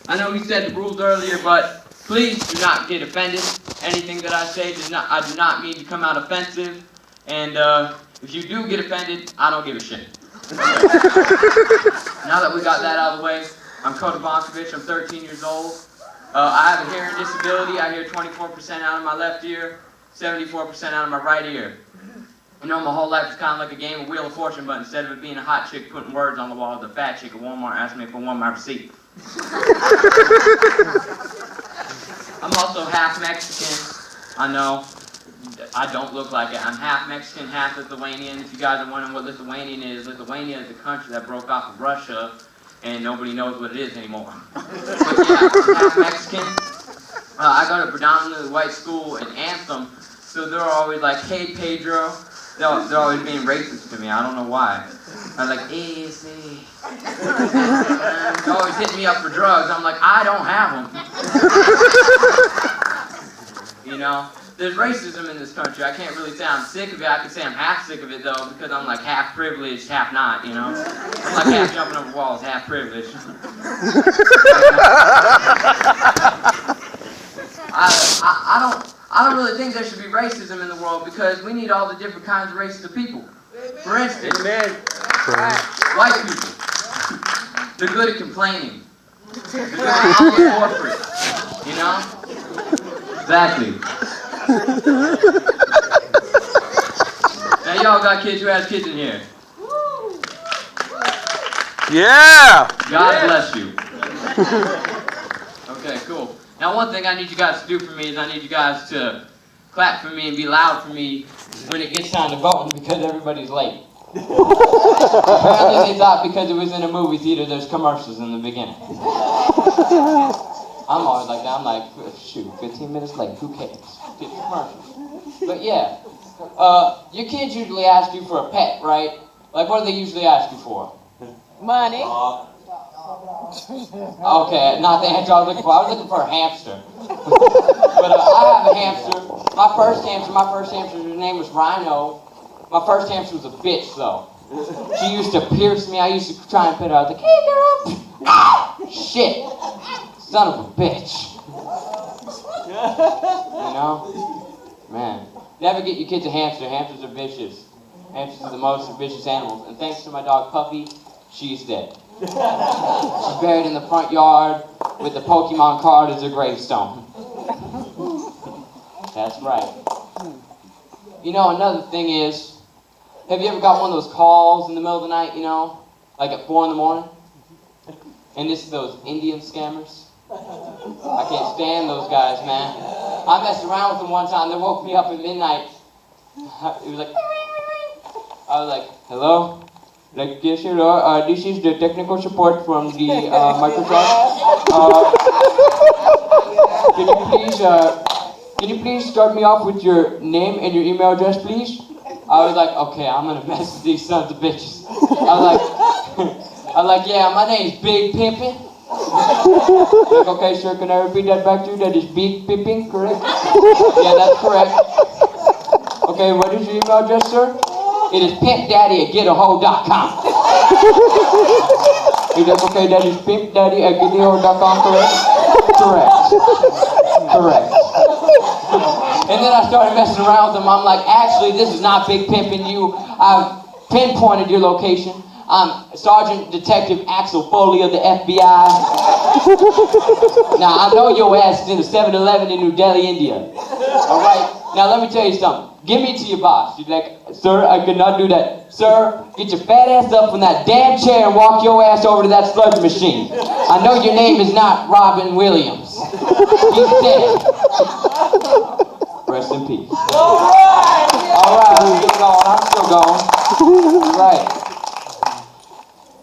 I know he said the rules earlier, but please do not get offended. Anything that I say, I do not mean to come out offensive. And if you do get offended, I don't give a shit. Now that we got that out of the way, I'm Coda Bonkavich. I'm 13 years old. I have a hearing disability. I hear 24% out of my left ear, 74% out of my right ear. You know, my whole life is kind of like a game of Wheel of Fortune, but instead of it being a hot chick putting words on the wall, the fat chick at Walmart asked me if I wanted my receipt. I'm also half Mexican. I know, I don't look like it. I'm half Mexican, half Lithuanian. If you guys are wondering what Lithuanian is a country that broke off of Russia, and nobody knows what it is anymore. But yeah, I'm half Mexican. I go to a predominantly white school in Anthem, so they're always like, hey Pedro. They're always being racist to me. I don't know why. I'm like, hey, see. They're always hitting me up for drugs. I'm like, I don't have them. You know, there's racism in this country. I can't really say I'm sick of it. I can say I'm half sick of it though, because I'm like half privileged, half not. You know, I'm like half jumping over walls, half privileged. I don't really think there should be racism in the world because we need all the different kinds of races of people. For instance, white people, they're good at complaining. They're good at corporate, you know? Exactly. Now y'all got kids. Who has kids in here? Yeah! God bless you. Okay, cool. Now one thing I need you guys to do for me is I need you guys to clap for me and be loud for me when it gets time to voting because everybody's late. Apparently they thought because it was in a movie theater there's commercials in the beginning. I'm always like that. I'm like, shoot, 15 minutes late, who cares? Get commercials. But yeah, your kids usually ask you for a pet, right? Like what do they usually ask you for? Money. Okay, not the answer I was looking for. I was looking for a hamster. But I have a hamster. My first hamster, his name was Rhino. My first hamster was a bitch, though. She used to pierce me. I used to try and pet her. I was like, hey, girl. Shit. Son of a bitch. You know? Man. Never get your kids a hamster. Hamsters are vicious. Hamsters are the most vicious animals. And thanks to my dog, Puppy, she's dead. She's buried in the front yard with the Pokemon card as a gravestone. That's right. You know, another thing is, have you ever got one of those calls in the middle of the night, you know, like at 4 in the morning? And this is those Indian scammers. I can't stand those guys, man. I messed around with them one time. They woke me up at midnight. It was like, I was like, hello? Like, yes, sir, this is the technical support from the Microsoft. Can you please start me off with your name and your email address, please? I was like, okay, I'm gonna mess with these sons of bitches. I was like, yeah, my name's Big Pimpin'. Like, okay, sir, can I repeat that back to you? That is Big Pimpin', correct? Yeah, that's correct. Okay, what is your email address, sir? It is pimpdaddy@getahold.com. He goes, okay, that is pimpdaddy@getahold.com, correct? Correct. And then I started messing around with him. I'm like, actually, this is not Big Pimpin' you. I've pinpointed your location. I'm Sergeant Detective Axel Foley of the FBI. Now, I know your ass is in the 7-Eleven in New Delhi, India. All right? Now, let me tell you something. Give me to your boss. You're like, sir, I cannot do that. Sir, get your fat ass up from that damn chair and walk your ass over to that sludge machine. I know your name is not Robin Williams. He's dead. Rest in peace. All right, I'm still going. Right.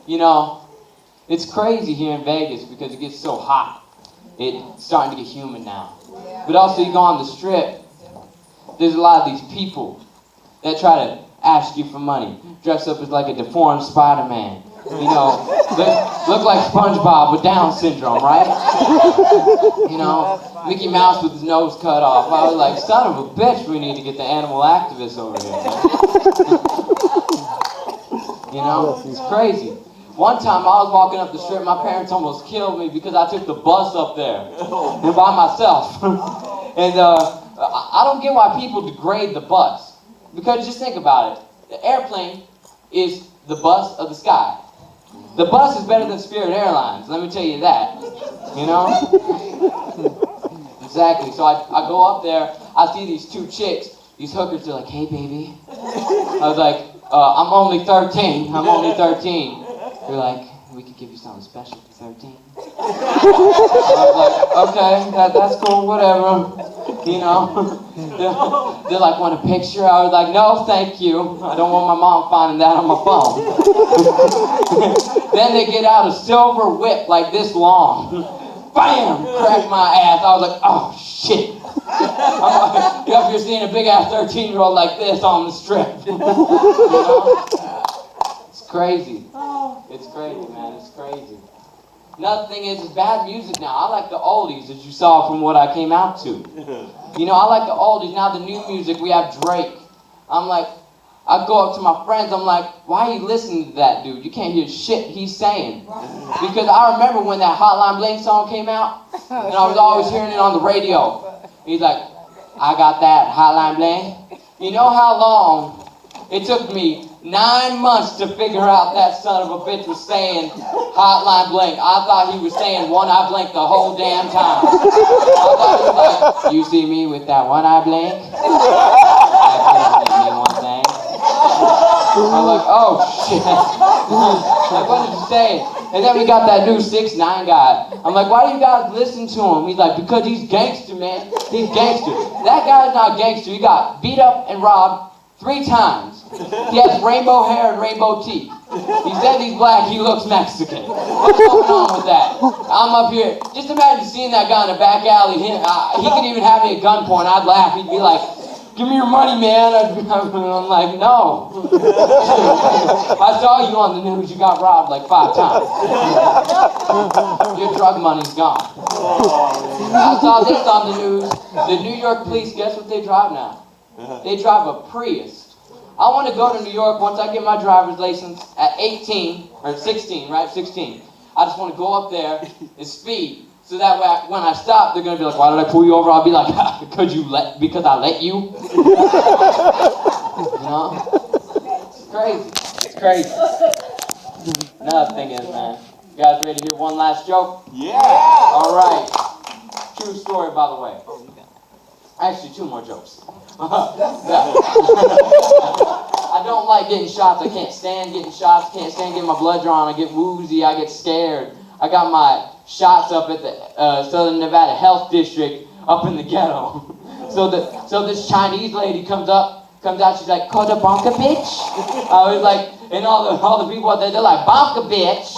You know, it's crazy here in Vegas because it gets so hot. It's starting to get humid now. But also, you go on the strip, there's a lot of these people that try to ask you for money, dress up as like a deformed Spider-Man. You know, look like SpongeBob with Down syndrome, right? You know, Mickey Mouse with his nose cut off. I was like, son of a bitch, we need to get the animal activists over here, man. You know, it's crazy. One time I was walking up the strip, my parents almost killed me because I took the bus up there and by myself. And I don't get why people degrade the bus. Because just think about it. The airplane is the bus of the sky. The bus is better than Spirit Airlines, let me tell you that. You know? Exactly. So I go up there, I see these two chicks, these hookers, they're like, hey baby. I was like, I'm only 13. I'm only 13. They're like, we could give you something special for 13. I was like, okay, that's cool, whatever. You know? They're like, want a picture? I was like, no, thank you. I don't want my mom finding that on my phone. Then they get out a silver whip like this long. Bam! Crack my ass. I was like, oh shit. You know, if you're seeing a big ass 13-year-old like this on the strip. You know? It's crazy. It's crazy, man. It's crazy. Another thing is, it's bad music now. I like the oldies, as you saw from what I came out to. You know, I like the oldies. Now the new music, we have Drake. I'm like, I go up to my friends, I'm like, why are you listening to that dude? You can't hear shit he's saying. Because I remember when that Hotline Bling song came out, and I was always hearing it on the radio. He's like, I got that Hotline Bling. You know how long it took me 9 months to figure out that son of a bitch was saying Hotline Bling. I thought he was saying one eye blink the whole damn time. I thought he was like, you see me with that one eye blink? That can't mean one thing. I'm like, oh shit. Like, what did you say? And then we got that new 6ix9ine guy. I'm like, why do you guys listen to him? He's like, because he's gangster, man. He's gangster. That guy's not gangster. He got beat up and robbed 3 times. He has rainbow hair and rainbow teeth. He says he's black, he looks Mexican. What's going on with that? I'm up here. Just imagine seeing that guy in a back alley. He could even have me at gunpoint. I'd laugh. He'd be like, give me your money, man. I'm like, no. I saw you on the news. You got robbed like 5 times. Your drug money's gone. I saw this on the news. The New York police, guess what they drive now? They drive a Prius. I want to go to New York once I get my driver's license at 18, or 16, right? 16. I just want to go up there and speed. So that way, when I stop, they're going to be like, why did I pull you over? I'll be like, because I let you? You know? It's crazy. It's crazy. Another thing is, man, you guys ready to hear one last joke? Yeah. All right. True story, by the way. Actually, 2 more jokes. I don't like getting shots. I can't stand getting shots. Can't stand getting my blood drawn. I get woozy. I get scared. I got my shots up at the Southern Nevada Health District up in the ghetto. So this Chinese lady comes out. She's like, Coda Bonkavich. I was like, and all the people out there, they're like, Bonkavich,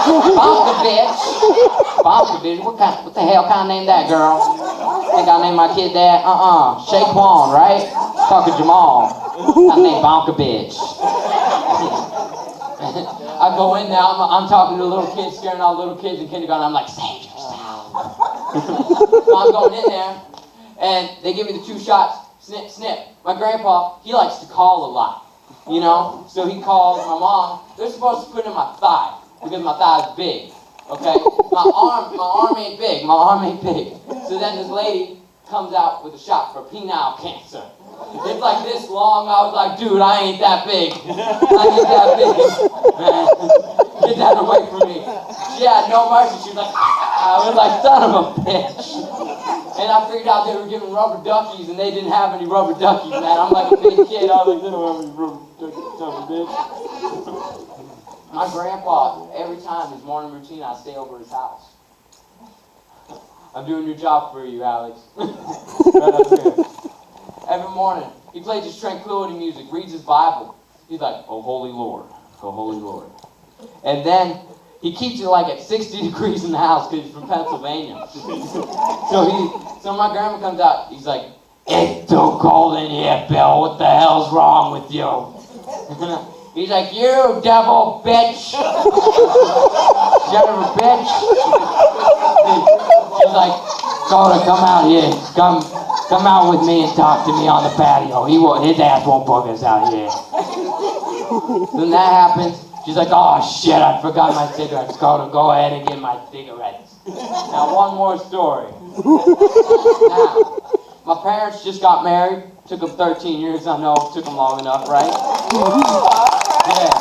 Bonkavich, Bonkavich. What the hell kind of name that, girl? Think I named my kid that? Shaquan, right? Talking Jamal. I named Bonkavich. I go in there, I'm talking to little kids, scaring all the little kids in kindergarten. I'm like, save yourself. So I'm going in there, and they give me the 2 shots. Snip, snip. My grandpa, he likes to call a lot, you know? So he calls my mom. They're supposed to put it in my thigh because my thigh's big, okay? My arm ain't big. My arm ain't big. So then this lady comes out with a shot for penile cancer. It's like this long. I was like, dude, I ain't that big. I ain't that big, man. Get that away from me. She had no mercy. She was like, I was like, son of a bitch. And I figured out they were giving rubber duckies, and they didn't have any rubber duckies, man. I'm like a big kid. I was like, they don't have any rubber duckies, son of a bitch. My grandpa, every time his morning routine, I stay over his house. I'm doing your job for you, Alex. Right up here. Every morning, he plays his tranquility music, reads his Bible. He's like, oh, holy Lord, oh, holy Lord. And then he keeps it like at 60 degrees in the house because he's from Pennsylvania. So my grandma comes out. He's like, it's too cold in here, Bill. What the hell's wrong with you? He's like, you devil bitch. Son of a bitch. She's like, Coda, come out here. Come out with me and talk to me on the patio. His ass won't bug us out here. Then that happens. She's like, oh shit, I forgot my cigarettes. Go ahead and get my cigarettes. Now, one more story. Now, my parents just got married. Took them 13 years, I know. Took them long enough, right? Yeah.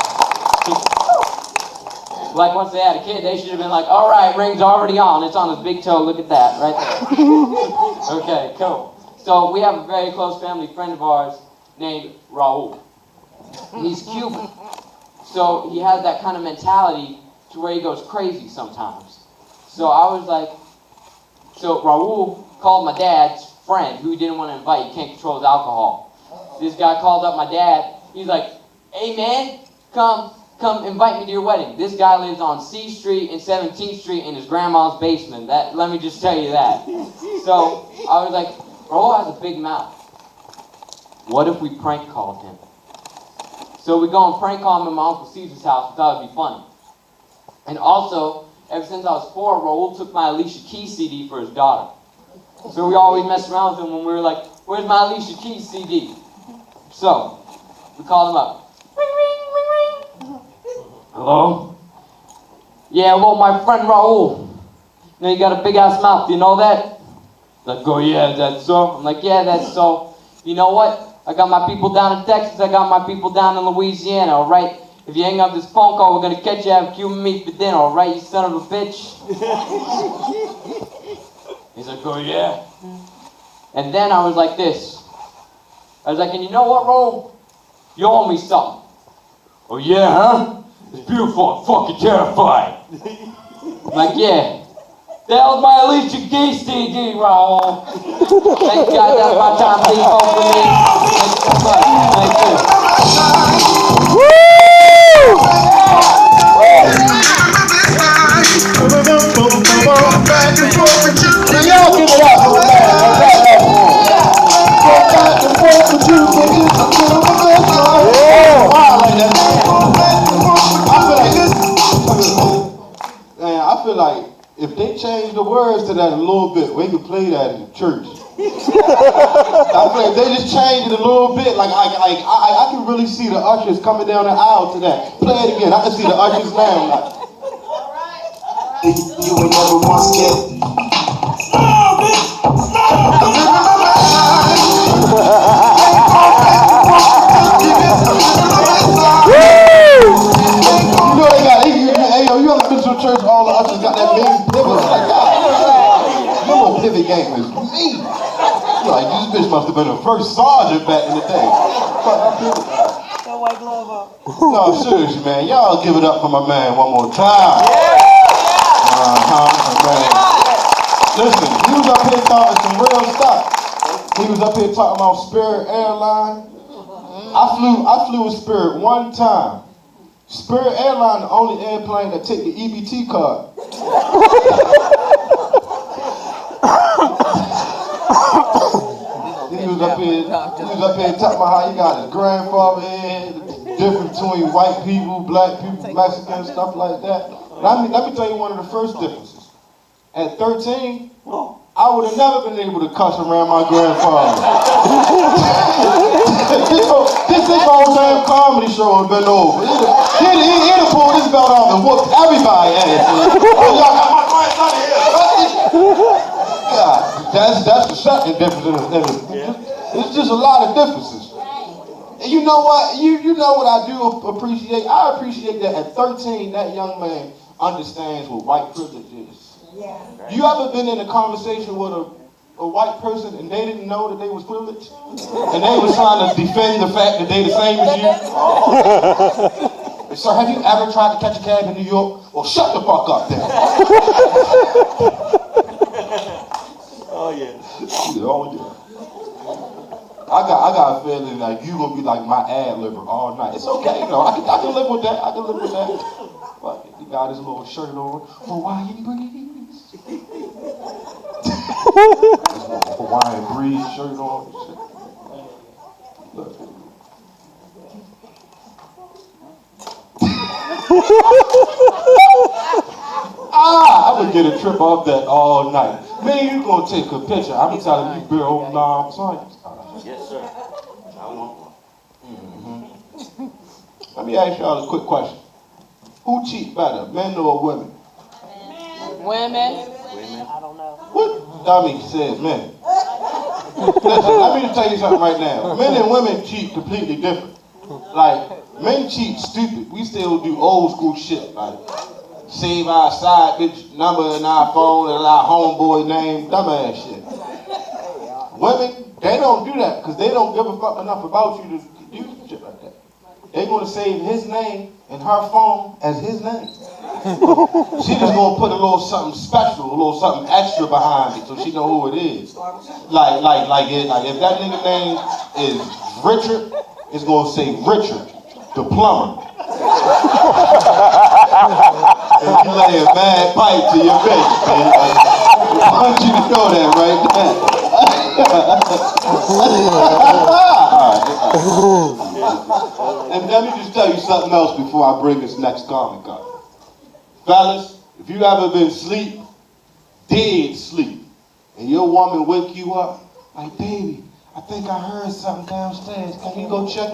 Like, once they had a kid, they should have been like, all right, ring's already on. It's on his big toe. Look at that, right there. Okay, cool. So, we have a very close family friend of ours named Raul. He's Cuban. So, he has that kind of mentality to where he goes crazy sometimes. So, I was like, so Raul called my dad's friend who he didn't want to invite. He can't control his alcohol. This guy called up my dad. He's like, hey man, come invite me to your wedding. This guy lives on C Street and 17th Street in his grandma's basement. Let me just tell you that. So I was like, Raul has a big mouth. What if we prank called him? So we go and prank call him at my Uncle Caesar's house. We thought it'd be funny. And also, ever since I was 4, Raul took my Alicia Keys CD for his daughter. So we always messed around with him when we were like, where's my Alicia Keys CD? So, we called him up. Ring, ring, ring, ring. Hello? Yeah, well, my friend Raul. You know, you got a big-ass mouth, do you know that? Like, oh, yeah, that's so? I'm like, yeah, that's so. You know what? I got my people down in Texas, I got my people down in Louisiana, all right? If you hang up this phone call, we're going to catch you having Cuban meat for dinner, all right, you son of a bitch? He's like, oh, yeah. And then I was like this. I was like, and you know what, Ro? You owe me something. Oh, yeah, huh? It's beautiful. I'm fucking terrified. I'm like, yeah. That was my Alicia Keys CD, Raul. Thank you, guys. That's my time. Please vote for me. Thank you so much. Thank you. Y'all give it up for the man. Go back and forth with you, baby. I'm feeling my best life. Wow, like that. I feel like if they change the words to that a little bit, we could play that in the church. I feel like they just change it a little bit. Like I can really see the ushers coming down the aisle to that. Play it again. I can see the ushers now. Like, you ain't never once get. You ever been to a church, all the ushers got that big pivot? Like, God, your little pivot game is mean. Like, this bitch must have been a first sergeant back in the day. That white glove up. No, seriously, man. Y'all give it up for my man one more time. Man. Listen, he was up here talking some real stuff. He was up here talking about Spirit Airline. I flew with Spirit one time. Spirit Airline, the only airplane that take the EBT card. He was up here talking about how he got his grandfather in, the difference between white people, black people, Mexicans, stuff like that. Let me tell you one of the first differences. At 13, I would have never been able to cuss around my grandfather. this whole damn comedy show would have been over. He'd have pulled his belt off and whooped everybody's ass. Oh, y'all got my grandson here. God, that's the second difference. It's just a lot of differences. And you know what? You know what I do appreciate? I appreciate that at 13, that young man understands what white privilege is. Yeah. You ever been in a conversation with a white person and they didn't know that they was privileged? And they was trying to defend the fact that they the same as you? Sir, have you ever tried to catch a cab in New York? Well, shut the fuck up then. Oh yeah. Oh yeah. I got a feeling like you gonna be like my ad-libber all night. It's okay, you know, I can live with that. I can live with that. But he got his little shirt on. Hawaiian breeze. His little Hawaiian breeze shirt on and shit. Look. I would get a trip off that all night. Man, you gonna take a picture. I'm telling you, Bill, old long time. Yes, sir. I want one. Let me ask y'all a quick question. Who cheat better, men or women? Women. I don't know. What dummy said men? Listen, let me just tell you something right now. Men and women cheat completely different. Like, men cheat stupid. We still do old school shit, like save our side bitch number in our phone and our homeboy name, dumbass shit. Women, they don't do that because they don't give a fuck enough about you to do some shit like that. They gonna save his name in her phone as his name. She just gonna put a little something special, a little something extra behind it so she know who it is. Like if that nigga name is Richard, it's gonna say Richard, the plumber. And you lay a bad pipe to your face. I want you to know that right now. And let me just tell you something else before I bring this next comic up. Fellas, if you ever been asleep, dead sleep, and your woman wake you up, like, baby, I think I heard something downstairs. Can you go check?